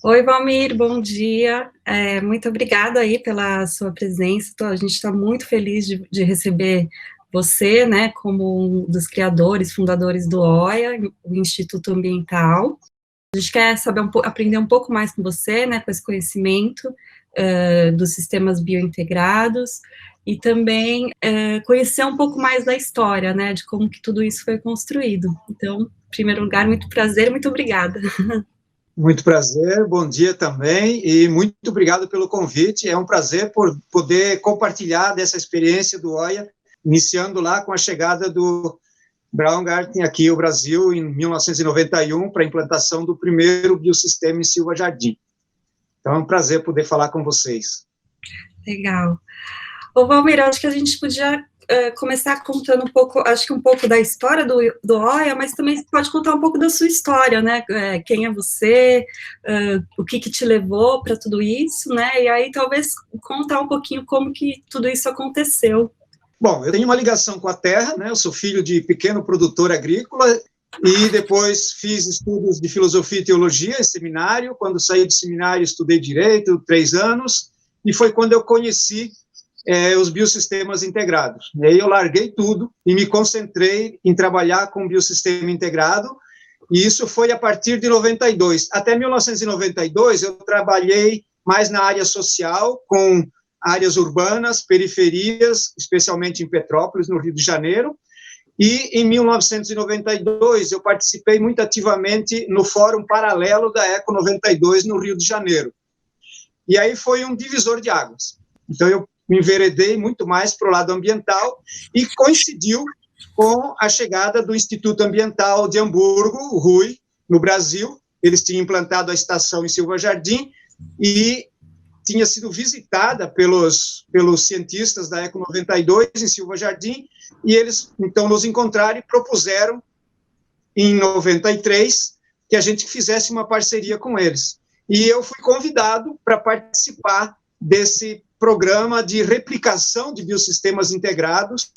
Oi, Valmir, bom dia. Muito obrigada aí pela sua presença. A gente está muito feliz de receber você, né, como um dos criadores, fundadores do OIA, o Instituto Ambiental. A gente quer saber aprender um pouco mais com você, né, com esse conhecimento dos sistemas biointegrados e também conhecer um pouco mais da história, né, de como que tudo isso foi construído. Então, em primeiro lugar, muito prazer, muito obrigada. Muito prazer, bom dia também, e muito obrigado pelo convite. É um prazer por poder compartilhar dessa experiência do OIA, iniciando lá com a chegada do Braungarten aqui ao Brasil em 1991 para a implantação do primeiro biossistema em Silva Jardim. Então é um prazer poder falar com vocês. Legal. Ô, Valmir, acho que a gente podia começar contando um pouco, acho que um pouco da história do OIA, mas também pode contar um pouco da sua história, né? Quem é você, o que te levou para tudo isso, né? E aí talvez contar um pouquinho como que tudo isso aconteceu. Bom, eu tenho uma ligação com a terra, né? Eu sou filho de pequeno produtor agrícola e depois fiz estudos de filosofia e teologia em seminário. Quando saí do seminário, estudei direito, 3 anos, e foi quando eu conheci os biosistemas integrados. E aí eu larguei tudo e me concentrei em trabalhar com biossistema integrado, e isso foi a partir de 92. Até 1992, eu trabalhei mais na área social, com áreas urbanas, periferias, especialmente em Petrópolis, no Rio de Janeiro, e em 1992 eu participei muito ativamente no Fórum Paralelo da Eco 92, no Rio de Janeiro. E aí foi um divisor de águas. Então eu me enveredei muito mais para o lado ambiental e coincidiu com a chegada do Instituto Ambiental de Hamburgo, o RUI, no Brasil. Eles tinham implantado a estação em Silva Jardim e tinha sido visitada pelos cientistas da Eco 92 em Silva Jardim, e eles então nos encontraram e propuseram em 93 que a gente fizesse uma parceria com eles. E eu fui convidado para participar desse programa de replicação de biossistemas integrados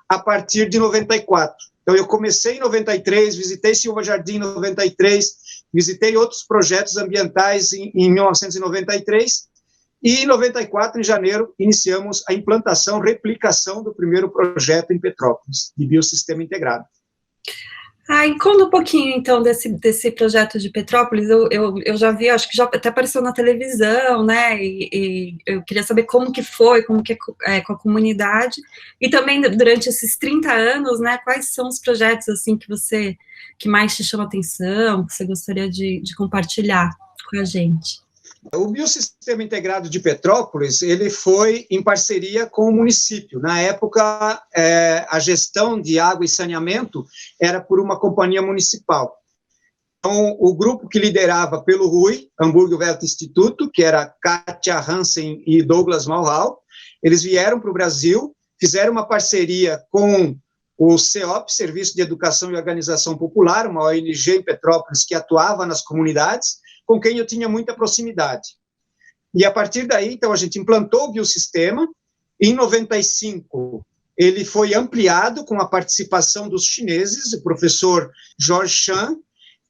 a partir de 94. Então, eu comecei em 93, visitei Silva Jardim em 93, visitei outros projetos ambientais em 1993, e em 94, em janeiro, iniciamos a implantação, replicação do primeiro projeto em Petrópolis, de biossistema integrado. E conta um pouquinho, então, desse projeto de Petrópolis. Eu já vi, acho que já até apareceu na televisão, né, e eu queria saber como que foi, como que é com a comunidade, e também, durante esses 30 anos, né, quais são os projetos, assim, que mais te chama atenção, que você gostaria de compartilhar com a gente? O Biosistema Integrado de Petrópolis, ele foi em parceria com o município. Na época, a gestão de água e saneamento era por uma companhia municipal. Então, o grupo que liderava pelo RUI, Hamburgo Welt Instituto, que era Katia Hansen e Douglas Malhau, eles vieram para o Brasil, fizeram uma parceria com o CEOP, Serviço de Educação e Organização Popular, uma ONG em Petrópolis que atuava nas comunidades, com quem eu tinha muita proximidade. E a partir daí, então, a gente implantou o biossistema. Em 95, ele foi ampliado com a participação dos chineses, o professor George Chan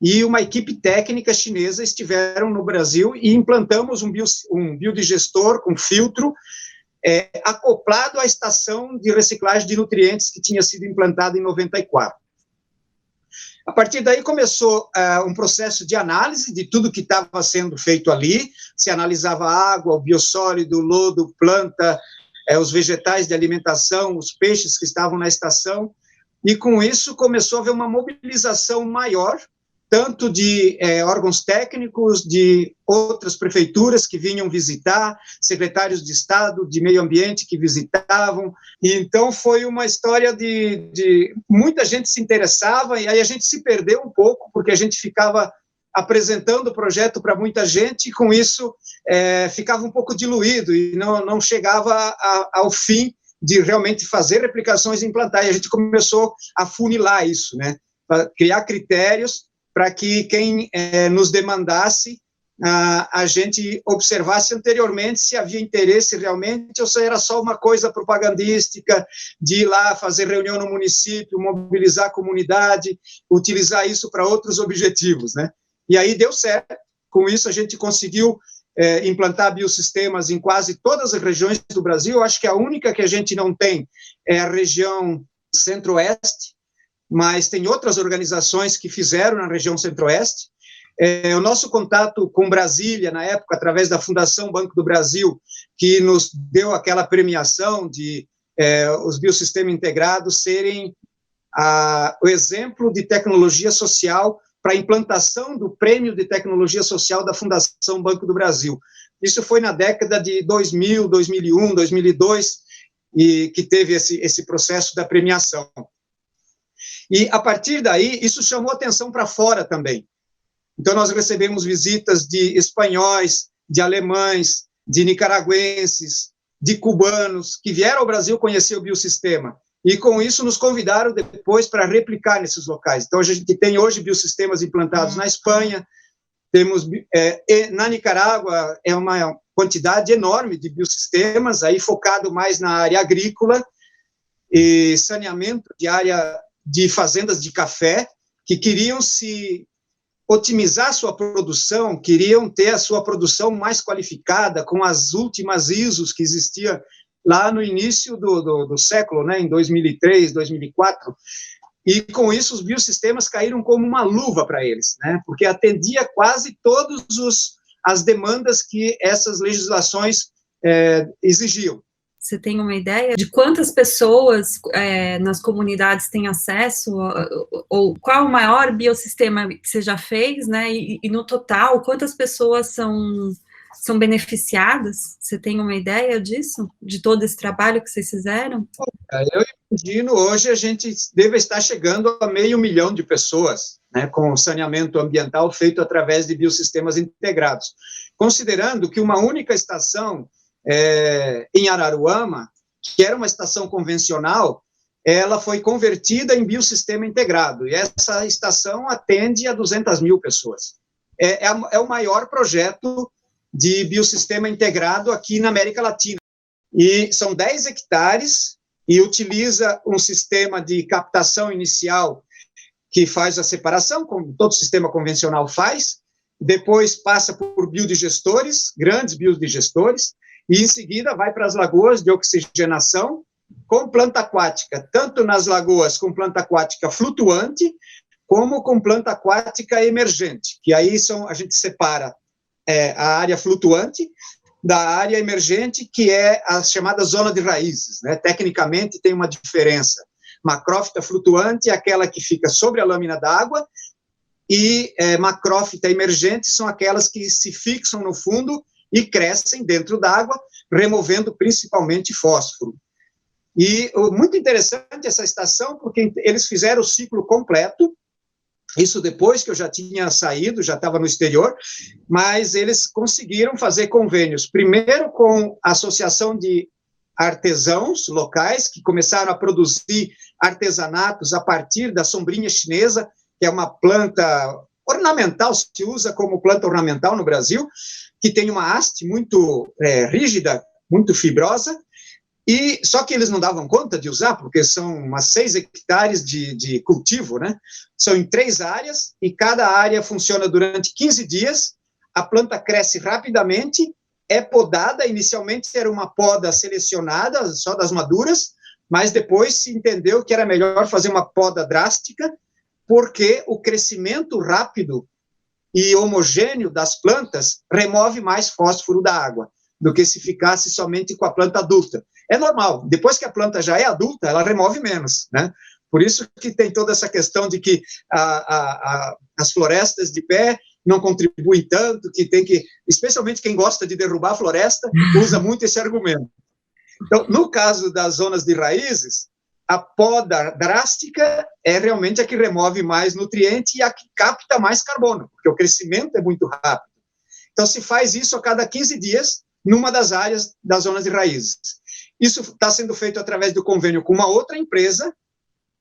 e uma equipe técnica chinesa estiveram no Brasil e implantamos um biodigestor com filtro acoplado à estação de reciclagem de nutrientes que tinha sido implantada em 94. A partir daí começou um processo de análise de tudo que estava sendo feito ali, se analisava a água, o biossólido, o lodo, planta, os vegetais de alimentação, os peixes que estavam na estação, e com isso começou a haver uma mobilização maior, tanto de órgãos técnicos, de outras prefeituras que vinham visitar, secretários de Estado, de meio ambiente que visitavam, e então foi uma história de muita gente se interessava, e aí a gente se perdeu um pouco, porque a gente ficava apresentando o projeto para muita gente, e com isso ficava um pouco diluído, e não chegava ao fim de realmente fazer replicações e implantar, e a gente começou a funilar isso, né, para criar critérios, para que quem nos demandasse, a gente observasse anteriormente se havia interesse realmente, ou se era só uma coisa propagandística, de ir lá fazer reunião no município, mobilizar a comunidade, utilizar isso para outros objetivos, né? E aí deu certo, Com isso, a gente conseguiu implantar biosistemas em quase todas as regiões do Brasil. Eu acho que a única que a gente não tem é a região centro-oeste, mas tem outras organizações que fizeram na região centro-oeste. O nosso contato com Brasília, na época, através da Fundação Banco do Brasil, que nos deu aquela premiação de os biosistemas integrados serem o exemplo de tecnologia social para a implantação do Prêmio de Tecnologia Social da Fundação Banco do Brasil. Isso foi na década de 2000, 2001, 2002, e que teve esse processo da premiação. E, a partir daí, isso chamou atenção para fora também. Então, nós recebemos visitas de espanhóis, de alemães, de nicaragüenses, de cubanos, que vieram ao Brasil conhecer o biosistema. E, com isso, nos convidaram depois para replicar nesses locais. Então, a gente tem hoje biosistemas implantados na Espanha, temos na Nicarágua, é uma quantidade enorme de biosistemas, aí focado mais na área agrícola e saneamento de área de fazendas de café, que queriam se otimizar sua produção, queriam ter a sua produção mais qualificada, com as últimas ISOs que existiam lá no início do século, né, em 2003, 2004, e com isso os biosistemas caíram como uma luva para eles, né, porque atendia quase todas as demandas que essas legislações exigiam. Você tem uma ideia de quantas pessoas nas comunidades têm acesso, ou qual o maior biossistema que você já fez, né, e no total, quantas pessoas são beneficiadas? Você tem uma ideia disso? De todo esse trabalho que vocês fizeram? Eu imagino, hoje a gente deve estar chegando a 500 mil de pessoas, né, com saneamento ambiental feito através de biosistemas integrados. Considerando que uma única estação em Araruama, que era uma estação convencional, ela foi convertida em biossistema integrado, e essa estação atende a 200 mil pessoas. É o maior projeto de biossistema integrado aqui na América Latina. E são 10 hectares, e utiliza um sistema de captação inicial que faz a separação, como todo sistema convencional faz, depois passa por biodigestores, grandes biodigestores, e em seguida vai para as lagoas de oxigenação com planta aquática, tanto nas lagoas com planta aquática flutuante, como com planta aquática emergente, que aí a gente separa a área flutuante da área emergente, que é a chamada zona de raízes, né? Tecnicamente tem uma diferença. Macrófita flutuante é aquela que fica sobre a lâmina d'água, e macrófita emergente são aquelas que se fixam no fundo e crescem dentro d'água, removendo principalmente fósforo. E muito interessante essa estação, porque eles fizeram o ciclo completo, isso depois que eu já tinha saído, já estava no exterior, mas eles conseguiram fazer convênios, primeiro com a Associação de Artesãos Locais, que começaram a produzir artesanatos a partir da sombrinha chinesa, que é uma planta ornamental, se usa como planta ornamental no Brasil, que tem uma haste muito rígida, muito fibrosa, e só que eles não davam conta de usar, porque são umas 6 hectares de cultivo, né? São em 3 áreas, e cada área funciona durante 15 dias, a planta cresce rapidamente, é podada, inicialmente era uma poda selecionada, só das maduras, mas depois se entendeu que era melhor fazer uma poda drástica, porque o crescimento rápido e homogêneo das plantas remove mais fósforo da água do que se ficasse somente com a planta adulta. É normal, depois que a planta já é adulta, ela remove menos, né? Por isso que tem toda essa questão de que as florestas de pé não contribuem tanto, que tem que, especialmente quem gosta de derrubar a floresta, usa muito esse argumento. Então, no caso das zonas de raízes, a poda drástica é realmente a que remove mais nutriente e a que capta mais carbono, porque o crescimento é muito rápido. Então, se faz isso a cada 15 dias, numa das áreas das zonas de raízes. Isso está sendo feito através do convênio com uma outra empresa,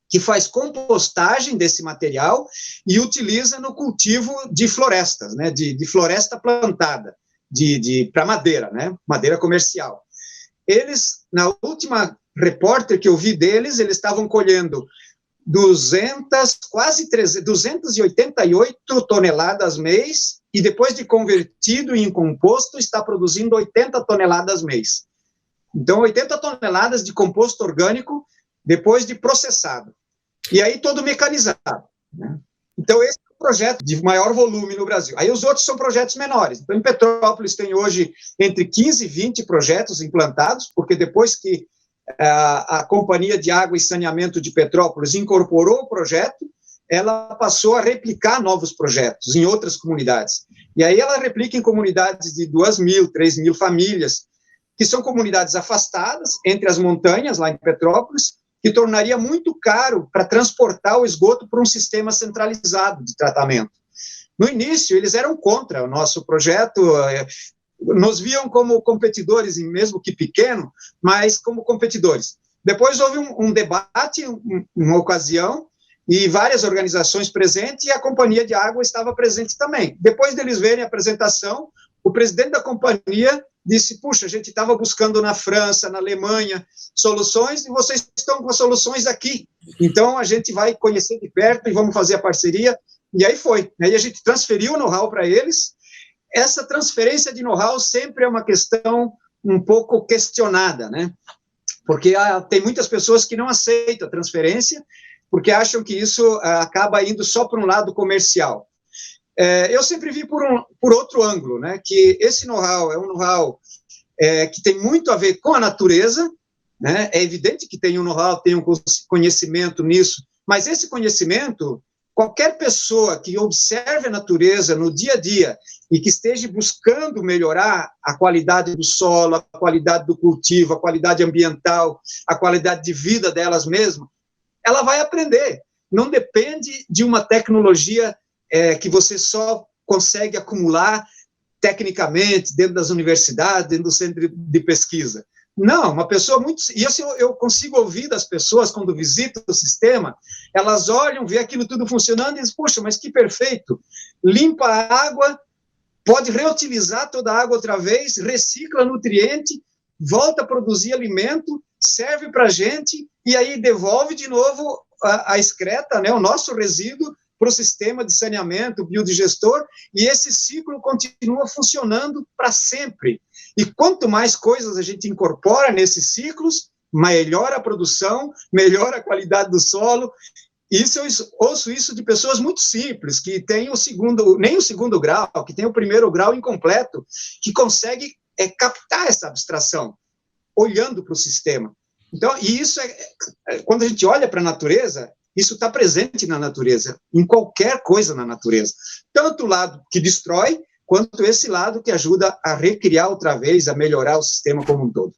que faz compostagem desse material e utiliza no cultivo de florestas, né, de floresta plantada, para madeira, né, madeira comercial. Eles, na última repórter que eu vi deles, eles estavam colhendo 288 toneladas mês e depois de convertido em composto, está produzindo 80 toneladas mês. Então, 80 toneladas de composto orgânico depois de processado. E aí todo mecanizado, né? Então, esse é o projeto de maior volume no Brasil. Aí os outros são projetos menores. Então, em Petrópolis tem hoje entre 15 e 20 projetos implantados, porque depois que a Companhia de Água e Saneamento de Petrópolis incorporou o projeto, ela passou a replicar novos projetos em outras comunidades. E aí ela replica em comunidades de 2.000, 3.000 famílias, que são comunidades afastadas, entre as montanhas, lá em Petrópolis, que tornaria muito caro para transportar o esgoto para um sistema centralizado de tratamento. No início, eles eram contra o nosso projeto, nos viam como competidores, mesmo que pequeno, mas como competidores. Depois houve um debate, uma ocasião, e várias organizações presentes, e a Companhia de Água estava presente também. Depois deles verem a apresentação, o presidente da companhia disse, puxa, a gente estava buscando na França, na Alemanha, soluções, e vocês estão com soluções aqui. Então, a gente vai conhecer de perto e vamos fazer a parceria. E aí foi. Aí a gente transferiu o know-how para eles. Essa transferência de know-how sempre é uma questão um pouco questionada, né? Porque tem muitas pessoas que não aceitam a transferência, porque acham que isso acaba indo só para um lado comercial. Eu sempre vi por outro ângulo, né, que esse know-how é um know-how que tem muito a ver com a natureza, né, é evidente que tem um know-how, tem um conhecimento nisso, mas esse conhecimento, qualquer pessoa que observe a natureza no dia a dia e que esteja buscando melhorar a qualidade do solo, a qualidade do cultivo, a qualidade ambiental, a qualidade de vida delas mesmas, ela vai aprender. Não depende de uma tecnologia que você só consegue acumular tecnicamente dentro das universidades, dentro do centro de pesquisa. Não, uma pessoa muito... E assim, eu consigo ouvir das pessoas, quando visito o sistema, elas olham, vê aquilo tudo funcionando e dizem, puxa, mas que perfeito, limpa a água, pode reutilizar toda a água outra vez, recicla nutriente, volta a produzir alimento, serve para a gente, e aí devolve de novo a excreta, né, o nosso resíduo, para o sistema de saneamento biodigestor, e esse ciclo continua funcionando para sempre. E quanto mais coisas a gente incorpora nesses ciclos, melhora a produção, melhora a qualidade do solo. Isso eu ouço isso de pessoas muito simples, que têm nem o segundo grau, que têm o primeiro grau incompleto, que consegue captar essa abstração, olhando para o sistema. Então, e isso quando a gente olha para a natureza, isso está presente na natureza, em qualquer coisa na natureza. Tanto o lado que destrói, quanto esse lado que ajuda a recriar outra vez, a melhorar o sistema como um todo.